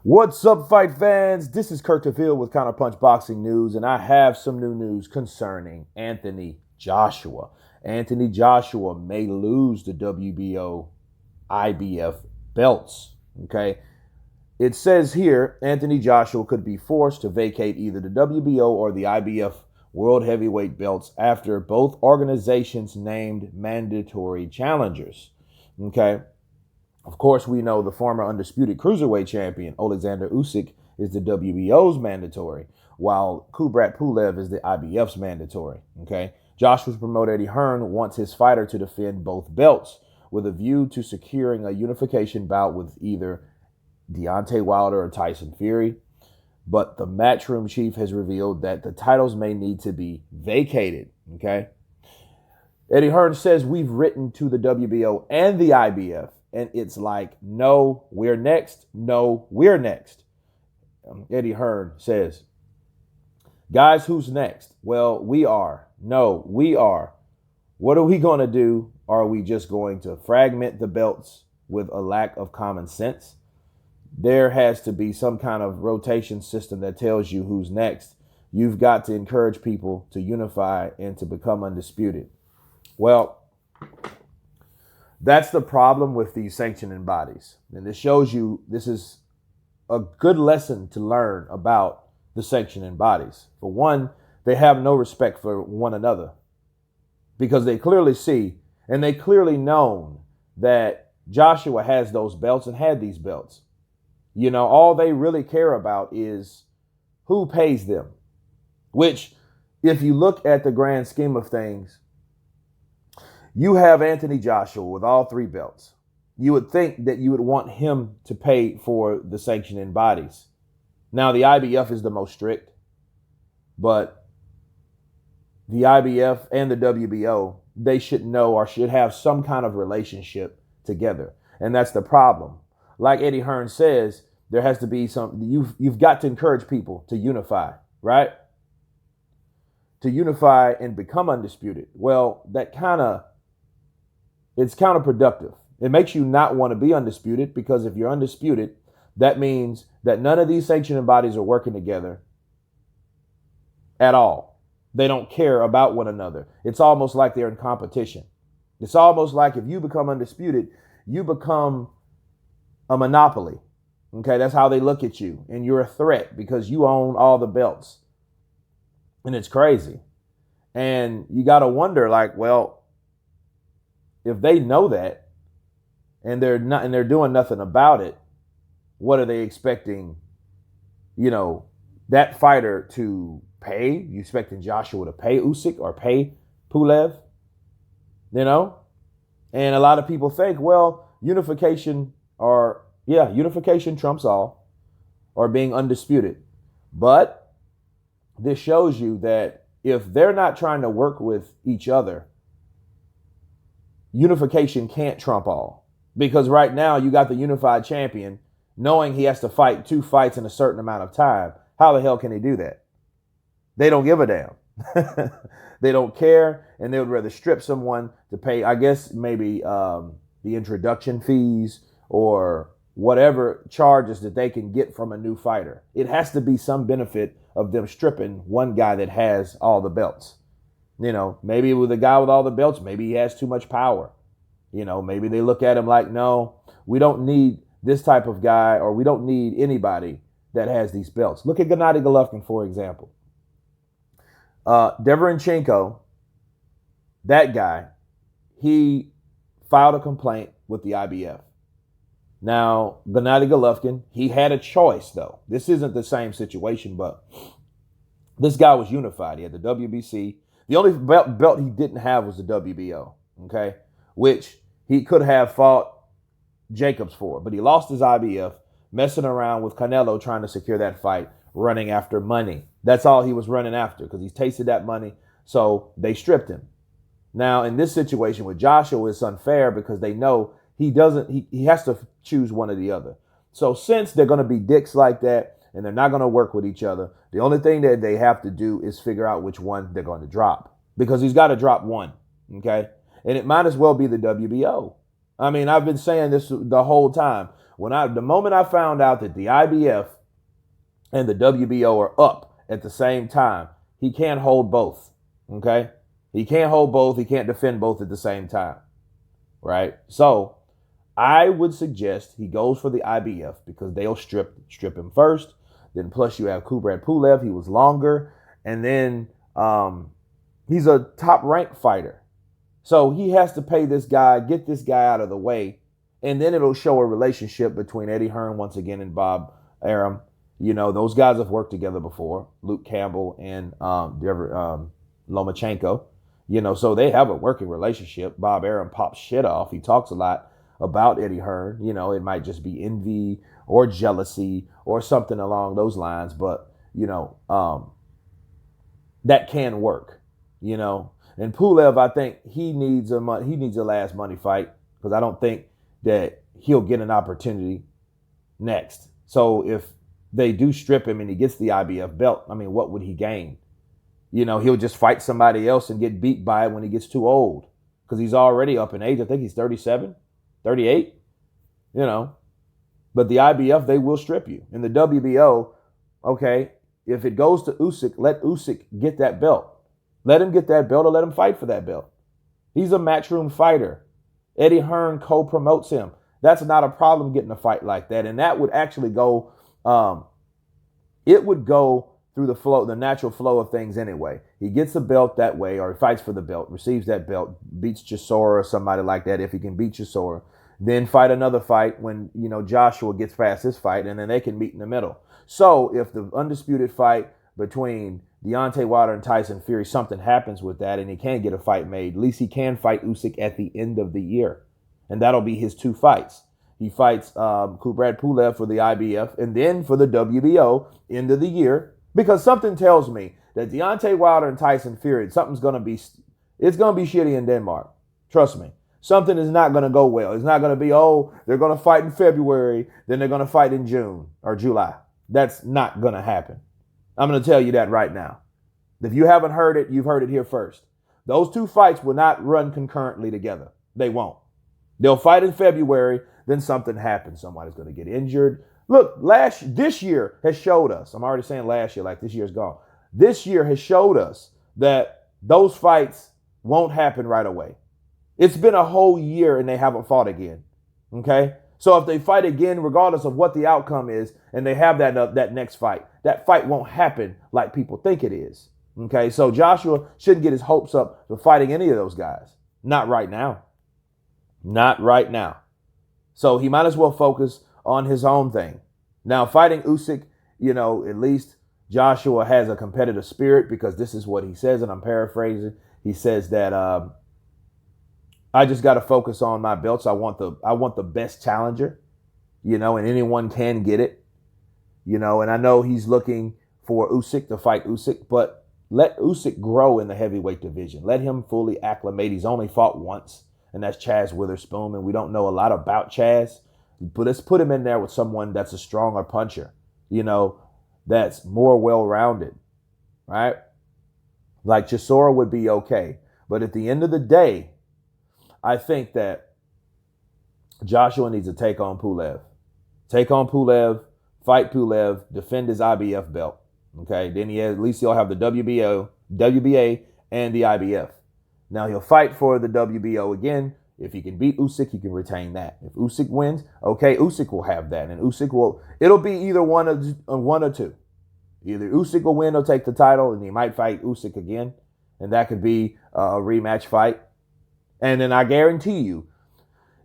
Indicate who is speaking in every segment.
Speaker 1: What's up, fight fans? This is Kurt DeVille with Counterpunch Boxing News, and I have some new news concerning Anthony Joshua. Anthony Joshua may lose the WBO IBF belts. Okay. It says here Anthony Joshua could be forced to vacate either the WBO or the IBF World Heavyweight belts after both organizations named mandatory challengers. Okay. Of course, we know the former undisputed cruiserweight champion, Alexander Usyk, is the WBO's mandatory, while Kubrat Pulev is the IBF's mandatory. Okay. Joshua's promoter, Eddie Hearn, wants his fighter to defend both belts with a view to securing a unification bout with either Deontay Wilder or Tyson Fury. But the Matchroom chief has revealed that the titles may need to be vacated. Okay. Eddie Hearn says, we've written to the WBO and the IBF, and it's like, no, we're next. No, we're next. Eddie Hearn says, guys, who's next? Well, we are. No, we are. What are we going to do? Are we just going to fragment the belts with a lack of common sense? There has to be some kind of rotation system that tells you who's next. You've got to encourage people to unify and to become undisputed. Well, that's the problem with these sanctioning bodies. And this shows you this is a good lesson to learn about the sanctioning bodies. For one, they have no respect for one another because they clearly see and they clearly known that Joshua has those belts and had these belts. You know, all they really care about is who pays them, which if you look at the grand scheme of things, you have Anthony Joshua with all three belts. You would think that you would want him to pay for the sanctioning bodies. Now, the IBF is the most strict, but the IBF and the WBO, they should know or should have some kind of relationship together. And that's the problem. Like Eddie Hearn says, there has to be some, you've got to encourage people to unify, right? To unify and become undisputed. Well, it's counterproductive. It makes you not want to be undisputed because if you're undisputed, that means that none of these sanctioning bodies are working together at all. They don't care about one another. It's almost like they're in competition. It's almost like if you become undisputed, you become a monopoly. Okay, that's how they look at you. And you're a threat because you own all the belts. And it's crazy. And you got to wonder, like, well, if they know that and they're doing nothing about it, what are they expecting, that fighter to pay? You expecting Joshua to pay Usyk or pay Pulev? And a lot of people think, well, unification trumps all, or being undisputed. But this shows you that if they're not trying to work with each other, unification can't trump all. Because right now you got the unified champion knowing he has to fight 2 fights in a certain amount of time. How the hell can he do that? They don't give a damn. They don't care, and they would rather strip someone to pay, I guess, maybe the introduction fees or whatever charges that they can get from a new fighter. It has to be some benefit of them stripping one guy that has all the belts. Maybe with a guy with all the belts, maybe he has too much power. Maybe they look at him like, no, we don't need this type of guy, or we don't need anybody that has these belts. Look at Gennady Golovkin, for example. Deverenchenko, that guy, he filed a complaint with the IBF. Now, Gennady Golovkin, he had a choice, though. This isn't the same situation, but this guy was unified. He had the WBC. The only belt he didn't have was the WBO, okay, which he could have fought Jacobs for. But he lost his IBF, messing around with Canelo, trying to secure that fight, running after money. That's all he was running after because he's tasted that money, so they stripped him. Now, in this situation with Joshua, it's unfair because they know he has to choose one or the other. So since they're going to be dicks like that and they're not going to work with each other, the only thing that they have to do is figure out which one they're going to drop, because he's got to drop one, okay? And it might as well be the WBO. I mean, I've been saying this the whole time. The moment I found out that the IBF and the WBO are up at the same time, he can't hold both. Okay? He can't hold both. He can't defend both at the same time. Right? So I would suggest he goes for the IBF because they'll strip him first. Then plus you have Kubrat Pulev. He was longer. And then he's a top ranked fighter. So he has to pay this guy, get this guy out of the way. And then it'll show a relationship between Eddie Hearn once again and Bob Arum. You know, those guys have worked together before, Luke Campbell and Lomachenko. You know, so they have a working relationship. Bob Arum pops shit off. He talks a lot about Eddie Hearn. You know, it might just be envy or jealousy or something along those lines. But, you know, that can work, you know. And Pulev, I think he needs a last money fight because I don't think that he'll get an opportunity next. So if they do strip him and he gets the IBF belt, I mean, what would he gain? You know, he'll just fight somebody else and get beat by it when he gets too old because he's already up in age. I think he's 37, 38, you know. But the IBF, they will strip you. In the WBO, okay, if it goes to Usyk, let Usyk get that belt. Let him get that belt or let him fight for that belt. He's a matchroom fighter. Eddie Hearn co-promotes him. That's not a problem getting a fight like that. And that would actually go, it would go through the natural flow of things anyway. He gets a belt that way, or he fights for the belt, receives that belt, beats Chisora or somebody like that if he can beat Chisora. Then fight another fight when, you know, Joshua gets past his fight, and then they can meet in the middle. So if the undisputed fight between Deontay Wilder and Tyson Fury, something happens with that and he can't get a fight made, at least he can fight Usyk at the end of the year. And that'll be his two fights. He fights Kubrat Pulev for the IBF and then for the WBO end of the year. Because something tells me that Deontay Wilder and Tyson Fury, it's going to be shitty in Denmark. Trust me. Something is not going to go well. It's not going to be, oh, they're going to fight in February, then they're going to fight in June or July. That's not going to happen. I'm going to tell you that right now. If you haven't heard it, you've heard it here first. Those two fights will not run concurrently together. They won't. They'll fight in February, then something happens. Somebody's going to get injured. Look, this year has showed us, I'm already saying last year like this year's gone. This year has showed us that those fights won't happen right away. It's been a whole year and they haven't fought again. Okay? So if they fight again, regardless of what the outcome is, and they have that next fight, that fight won't happen like people think it is. Okay? So Joshua shouldn't get his hopes up for fighting any of those guys. Not right now. Not right now. So he might as well focus on his own thing. Now, fighting Usyk, you know, at least Joshua has a competitive spirit because this is what he says, and I'm paraphrasing. He says that I just got to focus on my belts. I want the best challenger, you know, and anyone can get it, you know. And I know he's looking for Usyk to fight Usyk, but let Usyk grow in the heavyweight division. Let him fully acclimate. He's only fought once, and that's Chaz Witherspoon, and we don't know a lot about Chaz. But let's put him in there with someone that's a stronger puncher, you know, that's more well-rounded, right? Like Chisora would be okay. But at the end of the day, I think that Joshua needs to take on Pulev. Take on Pulev, fight Pulev, defend his IBF belt. Okay, then at least he'll have the WBA, and the IBF. Now he'll fight for the WBO again. If he can beat Usyk, he can retain that. If Usyk wins, okay, Usyk will have that. And it'll be either one or two. Either Usyk will win or take the title, and he might fight Usyk again. And that could be a rematch fight. And then I guarantee you,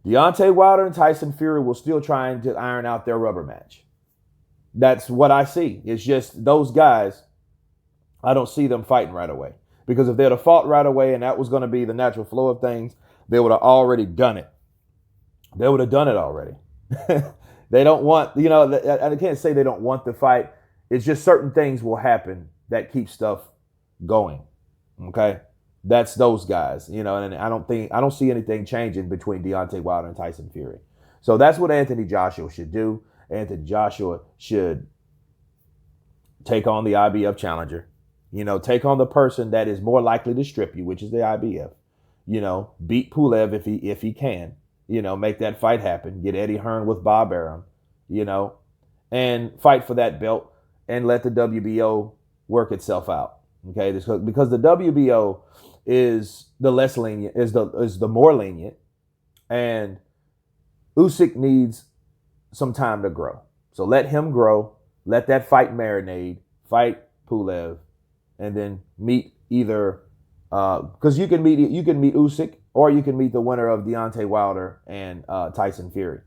Speaker 1: Deontay Wilder and Tyson Fury will still trying to iron out their rubber match. That's what I see. It's just those guys, I don't see them fighting right away. Because if they'd have fought right away and that was going to be the natural flow of things, they would have already done it. They would have done it already. They don't want, you know, I can't say they don't want the fight. It's just certain things will happen that keep stuff going. Okay? That's those guys, you know, and I don't see anything changing between Deontay Wilder and Tyson Fury. So that's what Anthony Joshua should do. Anthony Joshua should take on the IBF challenger. You know, take on the person that is more likely to strip you, which is the IBF. You know, beat Pulev if he can. make that fight happen. Get Eddie Hearn with Bob Arum, and fight for that belt and let the WBO work itself out. Okay, because the WBO is the less lenient, is the more lenient, and Usyk needs some time to grow. So let him grow. Let that fight marinate. Fight Pulev, and then meet either because you can meet Usyk, or you can meet the winner of Deontay Wilder and Tyson Fury.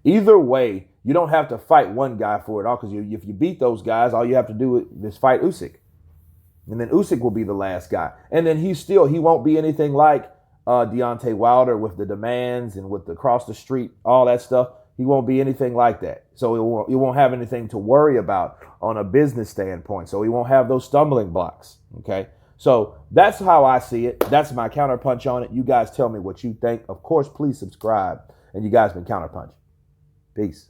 Speaker 1: Either way, you don't have to fight one guy for it all, because if you beat those guys, all you have to do is fight Usyk. And then Usyk will be the last guy. And then he won't be anything like Deontay Wilder with the demands and with the cross the street, all that stuff. He won't be anything like that. So he won't have anything to worry about on a business standpoint. So he won't have those stumbling blocks. Okay. So that's how I see it. That's my counterpunch on it. You guys tell me what you think. Of course, please subscribe. And you guys been Counterpunch. Peace.